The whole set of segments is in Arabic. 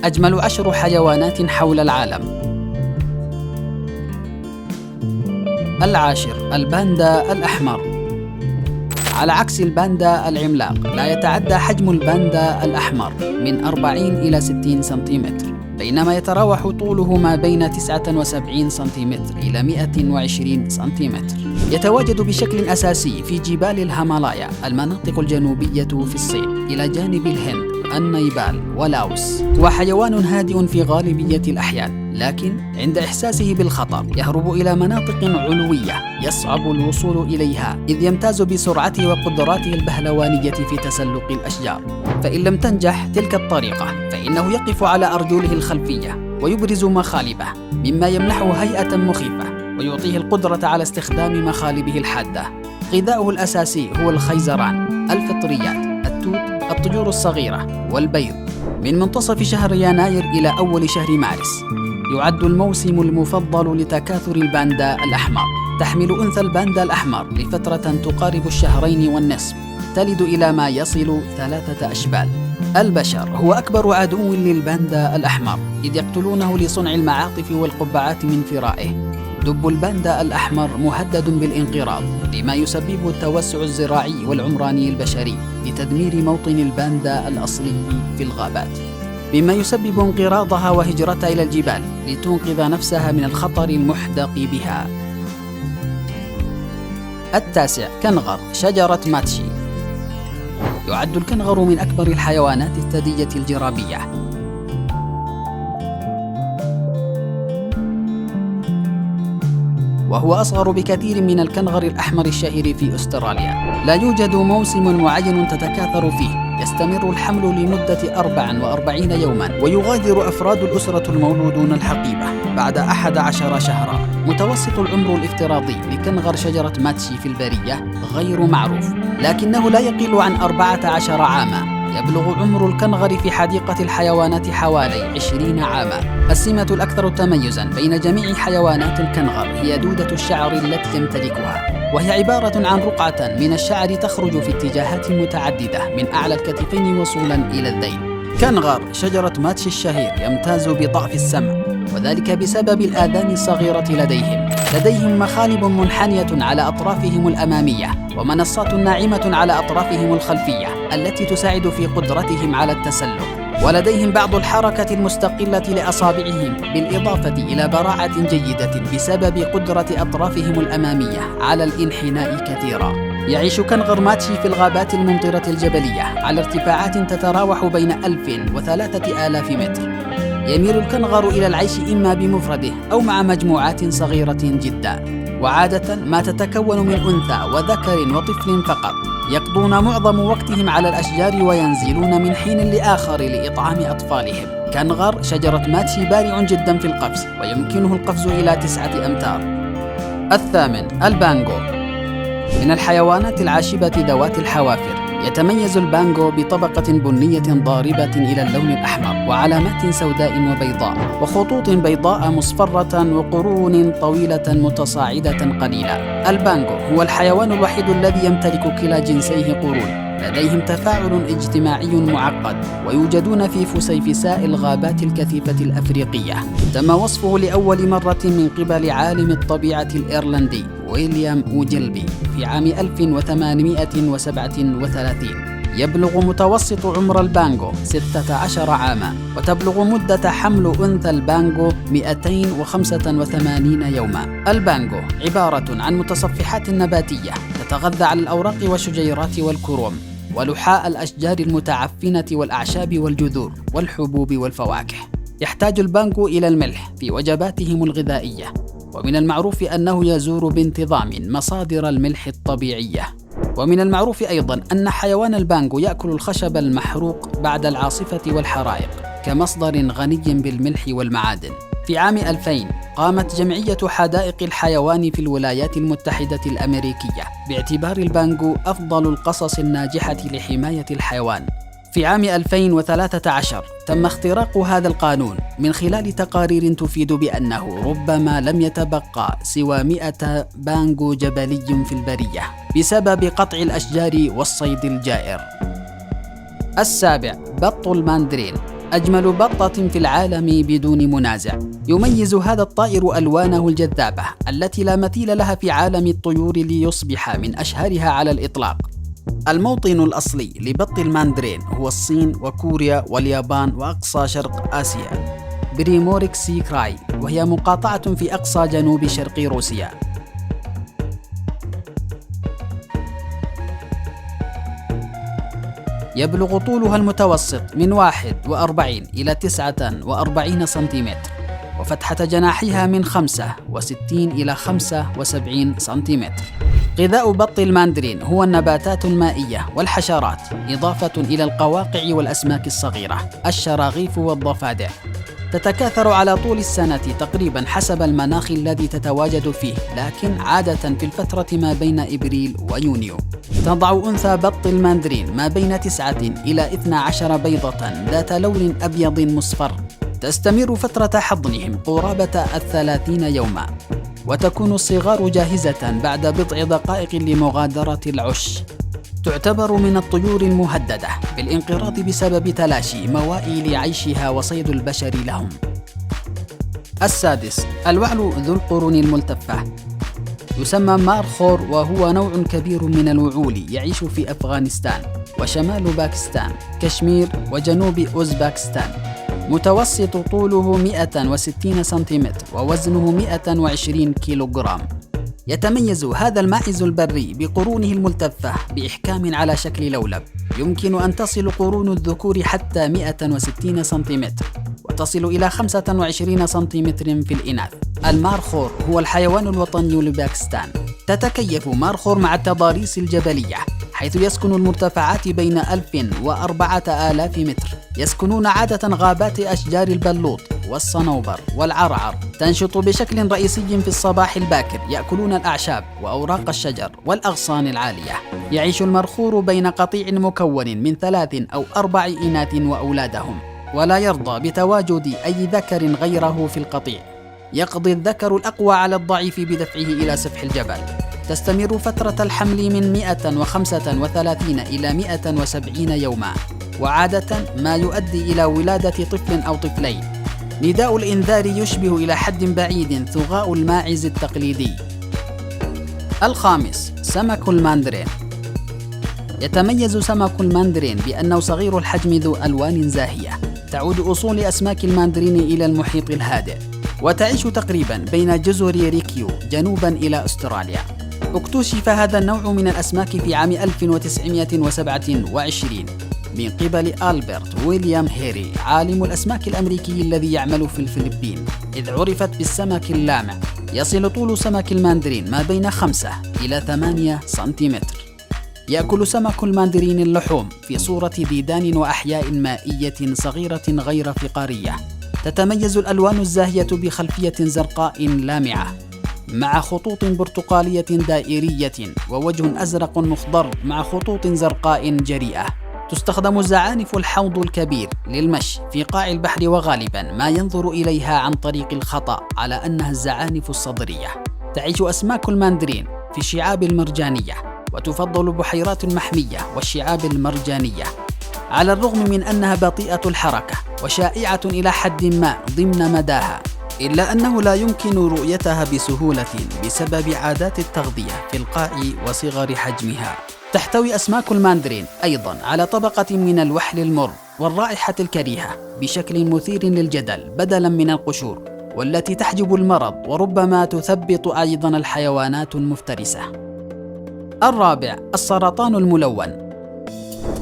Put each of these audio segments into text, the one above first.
أجمل 10 حيوانات حول العالم. 10. الباندا الأحمر. على عكس الباندا العملاق، لا يتعدى حجم الباندا الأحمر من 40 إلى 60 سنتيمتر، بينما يتراوح طوله ما بين 79 سنتيمتر إلى 120 سنتيمتر. يتواجد بشكل أساسي في جبال الهيمالايا، المناطق الجنوبية في الصين، إلى جانب الهند، النيبال ولاوس. هو حيوان هادئ في غالبية الأحيان، لكن عند إحساسه بالخطر يهرب إلى مناطق علوية يصعب الوصول إليها، إذ يمتاز بسرعته وقدراته البهلوانية في تسلق الأشجار. فإن لم تنجح تلك الطريقة فإنه يقف على أرجله الخلفية ويبرز مخالبه، مما يمنحه هيئة مخيفة ويعطيه القدرة على استخدام مخالبه الحادة. غذاؤه الأساسي هو الخيزران، الفطريات، التوت، الطيور الصغيرة والبيض. من منتصف شهر يناير إلى أول شهر مارس يعد الموسم المفضل لتكاثر الباندا الأحمر. تحمل أنثى الباندا الأحمر لفترة تقارب 2.5، تلد إلى ما يصل 3 أشبال. البشر هو أكبر عدو للباندا الأحمر، إذ يقتلونه لصنع المعاطف والقبعات من فرائه. دب الباندا الأحمر مهدد بالانقراض، لما يسببه التوسع الزراعي والعمراني البشري لتدمير موطن الباندا الأصلي في الغابات، مما يسبب انقراضها وهجرتها إلى الجبال لتنقذ نفسها من الخطر المحدق بها. 9. كنغر، شجرة ماتشي. يعد الكنغر من أكبر الحيوانات الثديية الجرابية، وهو أصغر بكثير من الكنغر الأحمر الشهير في أستراليا. لا يوجد موسم معين تتكاثر فيه، يستمر الحمل لمدة 44 يوما، ويغادر أفراد الأسرة المولودون الحقيبة بعد 11 شهرا. متوسط العمر الافتراضي لكنغر شجرة ماتشي في البرية غير معروف، لكنه لا يقل عن 14 عاما. يبلغ عمر الكنغر في حديقة الحيوانات حوالي 20 عاما. السمة الأكثر تميزاً بين جميع حيوانات الكنغر هي دودة الشعر التي يمتلكها، وهي عبارة عن رقعة من الشعر تخرج في اتجاهات متعددة من أعلى الكتفين وصولاً إلى الذيل. كنغر شجرة ماتشي الشهير يمتاز بضعف السمع، وذلك بسبب الآذان الصغيرة لديهم مخالب منحنية على أطرافهم الأمامية، ومنصات ناعمة على أطرافهم الخلفية التي تساعد في قدرتهم على التسلق. ولديهم بعض الحركة المستقلة لأصابعهم، بالإضافة إلى براعة جيدة بسبب قدرة أطرافهم الأمامية على الانحناء كثيرا. يعيش كنغر ماتشي في الغابات الممطرة الجبلية على ارتفاعات تتراوح بين 1000 و3000 متر. يميل الكنغر إلى العيش إما بمفرده أو مع مجموعات صغيرة جدا، وعادة ما تتكون من أنثى وذكر وطفل فقط. يقضون معظم وقتهم على الأشجار وينزلون من حين لآخر لإطعام أطفالهم. كنغر شجرة ماتشي بارع جدا في القفز، ويمكنه القفز إلى 9 أمتار. 8. البانغو. من الحيوانات العاشبة ذوات الحوافر. يتميز البانغو بطبقة بنية ضاربة إلى اللون الأحمر، وعلامات سوداء وبيضاء، وخطوط بيضاء مصفرة، وقرون طويلة متصاعدة قليلة. البانغو هو الحيوان الوحيد الذي يمتلك كلا جنسيه قرون. لديهم تفاعل اجتماعي معقد، ويوجدون في فسيفساء الغابات الكثيفة الأفريقية. تم وصفه لأول مرة من قبل عالم الطبيعة الإيرلندي ويليام أوجلبي في عام 1837. يبلغ متوسط عمر البانغو 16 عاما، وتبلغ مدة حمل أنثى البانغو 285 يوما. البانغو عبارة عن متصفحات نباتية تتغذى على الأوراق والشجيرات والكروم ولحاء الأشجار المتعفنة والأعشاب والجذور والحبوب والفواكه. يحتاج البانغو إلى الملح في وجباتهم الغذائية، ومن المعروف أنه يزور بانتظام مصادر الملح الطبيعية. ومن المعروف أيضا أن حيوان البانغو يأكل الخشب المحروق بعد العاصفة والحرائق كمصدر غني بالملح والمعادن. في عام 2000 قامت جمعية حدائق الحيوان في الولايات المتحدة الأمريكية باعتبار البانغو أفضل القصص الناجحة لحماية الحيوان. في عام 2013 تم اختراق هذا القانون من خلال تقارير تفيد بأنه ربما لم يتبقى سوى 100 بانغو جبلي في البرية بسبب قطع الأشجار والصيد الجائر. 7. بط الماندرين. أجمل بطة في العالم بدون منازع. يميز هذا الطائر ألوانه الجذابة التي لا مثيل لها في عالم الطيور ليصبح من أشهرها على الإطلاق. الموطن الأصلي لبط الماندرين هو الصين وكوريا واليابان وأقصى شرق آسيا، بريموريك سي كراي، وهي مقاطعة في أقصى جنوب شرق روسيا. يبلغ طولها المتوسط من 41 إلى 49 سنتيمتر، وفتحة جناحها من 65 إلى 75 سنتيمتر. غذاء بط الماندرين هو النباتات المائية والحشرات، إضافة إلى القواقع والأسماك الصغيرة، الشراغيف والضفادع. تتكاثر على طول السنة تقريبا حسب المناخ الذي تتواجد فيه، لكن عادة في الفترة ما بين إبريل ويونيو. تضع أنثى بط الماندرين ما بين 9 إلى 12 بيضة ذات لون أبيض مصفر. تستمر فترة حضنهم قرابة 30 يوما، وتكون الصغار جاهزة بعد بضع دقائق لمغادرة العش. تعتبر من الطيور المهددة بالانقراض بسبب تلاشي موائل عيشها وصيد البشر لهم. السادس، الوعل ذو القرون الملتفة، يسمى مارخور، وهو نوع كبير من الوعول يعيش في أفغانستان وشمال باكستان، كشمير وجنوب أوزباكستان. متوسط طوله 160 سنتيمتر ووزنه 120 كيلوغرام. يتميز هذا الماعز البري بقرونه الملتفة بإحكام على شكل لولب، يمكن أن تصل قرون الذكور حتى 160 سنتيمتر وتصل إلى 25 سنتيمتر في الإناث. المارخور هو الحيوان الوطني لباكستان. تتكيف مارخور مع التضاريس الجبلية، حيث يسكن المرتفعات بين 1000 و4000 متر. يسكنون عادة غابات أشجار البلوط والصنوبر والعرعر. تنشط بشكل رئيسي في الصباح الباكر، يأكلون الأعشاب وأوراق الشجر والأغصان العالية. يعيش المرخور بين قطيع مكون من 3 أو 4 إناث وأولادهم، ولا يرضى بتواجد أي ذكر غيره في القطيع. يقضي الذكر الأقوى على الضعيف بدفعه إلى سفح الجبل. تستمر فترة الحمل من 135 إلى 170 يوما، وعادة ما يؤدي إلى ولادة طفل أو طفلين. نداء الإنذار يشبه إلى حد بعيد ثغاء الماعز التقليدي. الخامس، سمك الماندرين. يتميز سمك الماندرين بأنه صغير الحجم ذو ألوان زاهية. تعود أصول أسماك الماندرين إلى المحيط الهادئ، وتعيش تقريبا بين جزر ريكيو جنوبا إلى أستراليا. اكتشف هذا النوع من الأسماك في عام 1927 من قبل ألبرت ويليام هيري، عالم الأسماك الأمريكي الذي يعمل في الفلبين، إذ عرفت بالسمك اللامع. يصل طول سمك الماندرين ما بين 5 إلى 8 سنتيمتر. يأكل سمك الماندرين اللحوم في صورة ديدان وأحياء مائية صغيرة غير فقارية. تتميز الألوان الزاهية بخلفية زرقاء لامعة مع خطوط برتقالية دائرية، ووجه أزرق مخضر مع خطوط زرقاء جريئة. تستخدم زعانف الحوض الكبير للمشي في قاع البحر، وغالبا ما ينظر إليها عن طريق الخطأ على أنها الزعانف الصدرية. تعيش أسماك الماندرين في الشعاب المرجانية، وتفضل بحيرات المحمية والشعاب المرجانية، على الرغم من أنها بطيئة الحركة وشائعة إلى حد ما ضمن مداها، إلا أنه لا يمكن رؤيتها بسهولة بسبب عادات التغذية في القاع وصغر حجمها. تحتوي أسماك الماندرين أيضا على طبقة من الوحل المر والرائحة الكريهة بشكل مثير للجدل بدلا من القشور، والتي تحجب المرض وربما تثبط أيضا الحيوانات المفترسة. الرابع، السرطان الملون،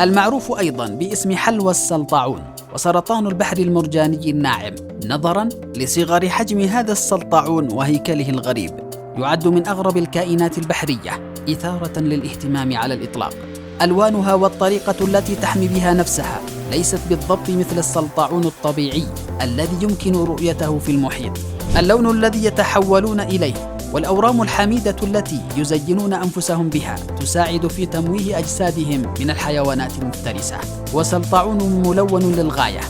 المعروف أيضا باسم حلوى السلطعون وسرطان البحر المرجاني الناعم، نظرا لصغر حجم هذا السلطعون وهيكله الغريب. يعد من أغرب الكائنات البحرية إثارة للاهتمام على الإطلاق. ألوانها والطريقة التي تحمي بها نفسها ليست بالضبط مثل السلطعون الطبيعي الذي يمكن رؤيته في المحيط. اللون الذي يتحولون إليه والأورام الحميدة التي يزينون أنفسهم بها تساعد في تمويه أجسادهم من الحيوانات المفترسة. وسلطعون ملون للغاية،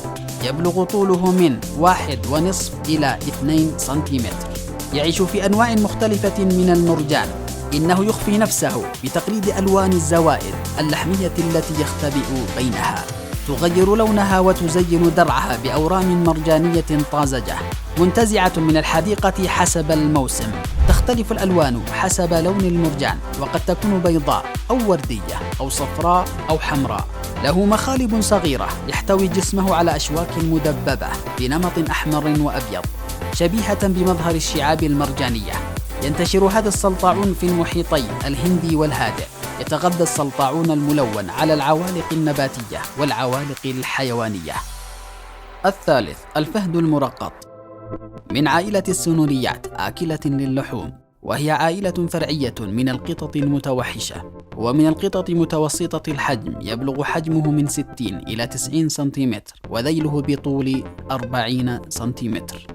يبلغ طوله من 1.5 إلى 2 سنتيمتر. يعيش في أنواع مختلفة من المرجان. إنه يخفي نفسه بتقليد ألوان الزوائد اللحمية التي يختبئ بينها. تغير لونها وتزين درعها بأورام مرجانية طازجة منتزعة من الحديقة حسب الموسم. تختلف الألوان حسب لون المرجان، وقد تكون بيضاء أو وردية أو صفراء أو حمراء. له مخالب صغيرة يحتوي جسمه على أشواك مدببة بنمط أحمر وأبيض شبيهة بمظهر الشعاب المرجانية. ينتشر هذا السلطعون في المحيطين الهندي والهادئ. يتغذى السلطعون الملون على العوالق النباتية والعوالق الحيوانية. الثالث، الفهد المرقط، من عائلة السنونيات آكلة للحوم، وهي عائلة فرعية من القطط المتوحشة، ومن القطط متوسطة الحجم يبلغ حجمه من 60 إلى 90 سنتيمتر، وذيله بطول 40 سنتيمتر.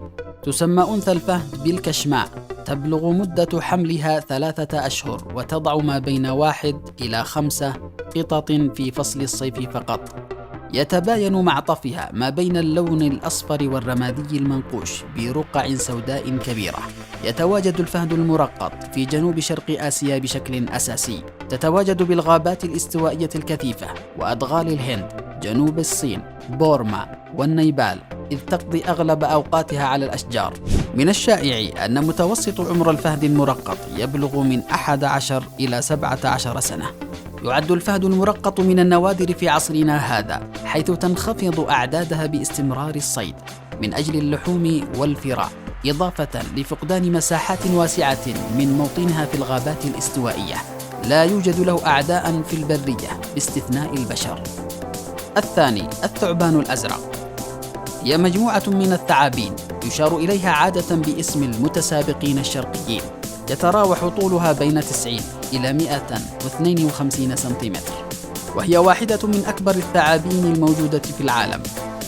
تسمى أنثى الفهد بالكشماء. تبلغ مدة حملها 3 أشهر، وتضع ما بين 1 إلى 5 قطط في فصل الصيف فقط. يتباين مع طفها ما بين اللون الأصفر والرمادي المنقوش برقع سوداء كبيرة. يتواجد الفهد المرقط في جنوب شرق آسيا بشكل أساسي. تتواجد بالغابات الاستوائية الكثيفة وأدغال الهند، جنوب الصين، بورما والنيبال، إذ تقضي أغلب أوقاتها على الأشجار. من الشائع أن متوسط عمر الفهد المرقط يبلغ من 11 إلى 17 سنة. يعد الفهد المرقط من النوادر في عصرنا هذا، حيث تنخفض أعدادها باستمرار الصيد من أجل اللحوم والفراء، إضافة لفقدان مساحات واسعة من موطنها في الغابات الاستوائية. لا يوجد له أعداء في البرية باستثناء البشر. الثاني، الثعبان الأزرق، هي مجموعة من الثعابين يشار إليها عادة باسم المتسابقين الشرقيين. يتراوح طولها بين 90 إلى 152 سنتيمتر، وهي واحدة من أكبر الثعابين الموجودة في العالم.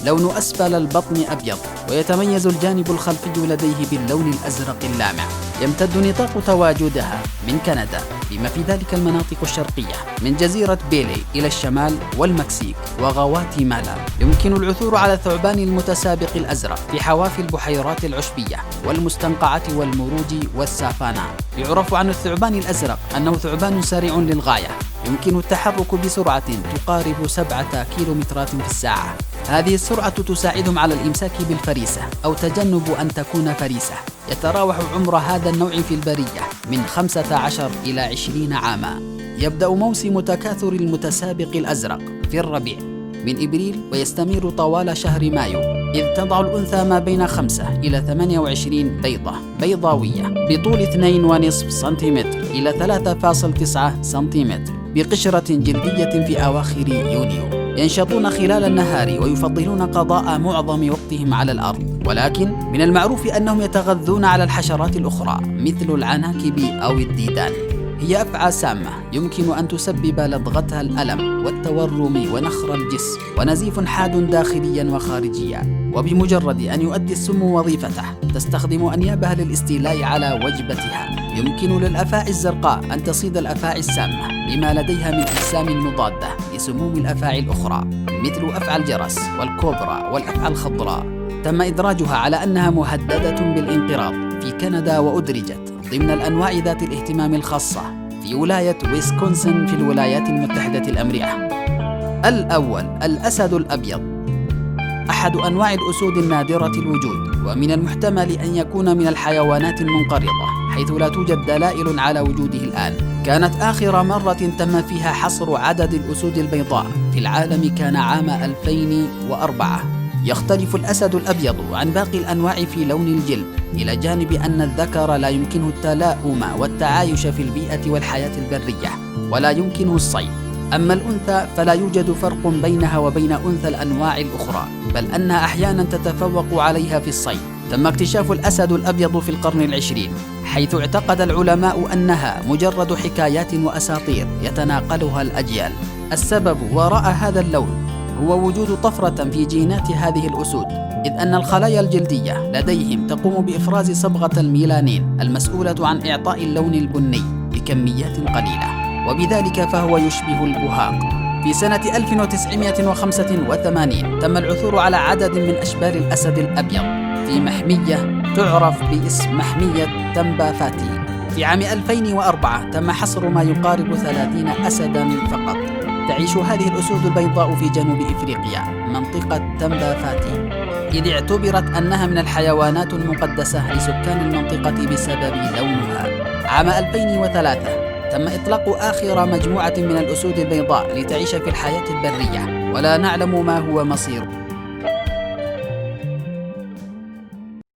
لون أسفل البطن أبيض، ويتميز الجانب الخلفي لديه باللون الأزرق اللامع. يمتد نطاق تواجدها من كندا بما في ذلك المناطق الشرقية من جزيرة بيلي إلى الشمال والمكسيك وغواتيمالا. يمكن العثور على الثعبان المتسابق الأزرق في حوافي البحيرات العشبية والمستنقعات والمروج والسافانا. يعرف عن الثعبان الأزرق أنه ثعبان سريع للغاية، يمكن التحرك بسرعة تقارب 7 كيلومترات في الساعة. هذه السرعة تساعدهم على الإمساك بالفريسة أو تجنب أن تكون فريسة. يتراوح عمر هذا النوع في البرية من 15 إلى 20 عاما. يبدأ موسم تكاثر المتسابق الأزرق في الربيع من إبريل، ويستمر طوال شهر مايو، إذ تضع الأنثى ما بين 5 إلى 28 بيضة بيضاوية بطول 2.5 سنتيمتر إلى 3.9 سنتيمتر، بقشرة جلدية في أواخر يونيو. ينشطون خلال النهار ويفضلون قضاء معظم وقتهم على الأرض، ولكن من المعروف أنهم يتغذون على الحشرات الأخرى مثل العناكب أو الديدان. هي أفعى سامة يمكن أن تسبب لدغتها الألم والتورم ونخر الجسم ونزيف حاد داخليا وخارجيا، وبمجرد أن يؤدي السم وظيفته تستخدم أنيابها للاستيلاء على وجبتها. يمكن للأفاعي الزرقاء أن تصيد الأفاعي السامة بما لديها من أجسام مضادة لسموم الأفاعي الأخرى مثل أفعى الجرس والكوبرا والأفعى الخضراء. تم إدراجها على أنها مهددة بالانقراض في كندا، وأدرجت ضمن الأنواع ذات الاهتمام الخاصة في ولاية ويسكونسن في الولايات المتحدة الأمريكية. الأول، الأسد الأبيض، أحد أنواع الأسود النادرة الوجود، ومن المحتمل أن يكون من الحيوانات المنقرضة حيث لا توجد دلائل على وجوده الآن. كانت آخر مرة تم فيها حصر عدد الأسود البيضاء في العالم كان عام 2004. يختلف الأسد الأبيض عن باقي الأنواع في لون الجلد، إلى جانب أن الذكر لا يمكنه التلاؤم والتعايش في البيئة والحياة البرية، ولا يمكنه الصيد. أما الأنثى فلا يوجد فرق بينها وبين أنثى الأنواع الأخرى، بل أنها أحيانا تتفوق عليها في الصيد. تم اكتشاف الأسد الأبيض في القرن العشرين، حيث اعتقد العلماء أنها مجرد حكايات وأساطير يتناقلها الأجيال. السبب وراء هذا اللون هو وجود طفرة في جينات هذه الأسود، إذ أن الخلايا الجلدية لديهم تقوم بإفراز صبغة الميلانين المسؤولة عن إعطاء اللون البني بكميات قليلة، وبذلك فهو يشبه البهاق. في سنة 1985 تم العثور على عدد من أشبال الأسد الأبيض في محمية تعرف باسم محمية تمبافاتي. في عام 2004 تم حصر ما يقارب 30 أسداً فقط. تعيش هذه الأسود البيضاء في جنوب إفريقيا منطقة تمبافاتي، إذ اعتبرت أنها من الحيوانات المقدسة لسكان المنطقة بسبب لونها. عام 2003 تم إطلاق آخر مجموعة من الأسود البيضاء لتعيش في الحياة البرية، ولا نعلم ما هو مصيرها.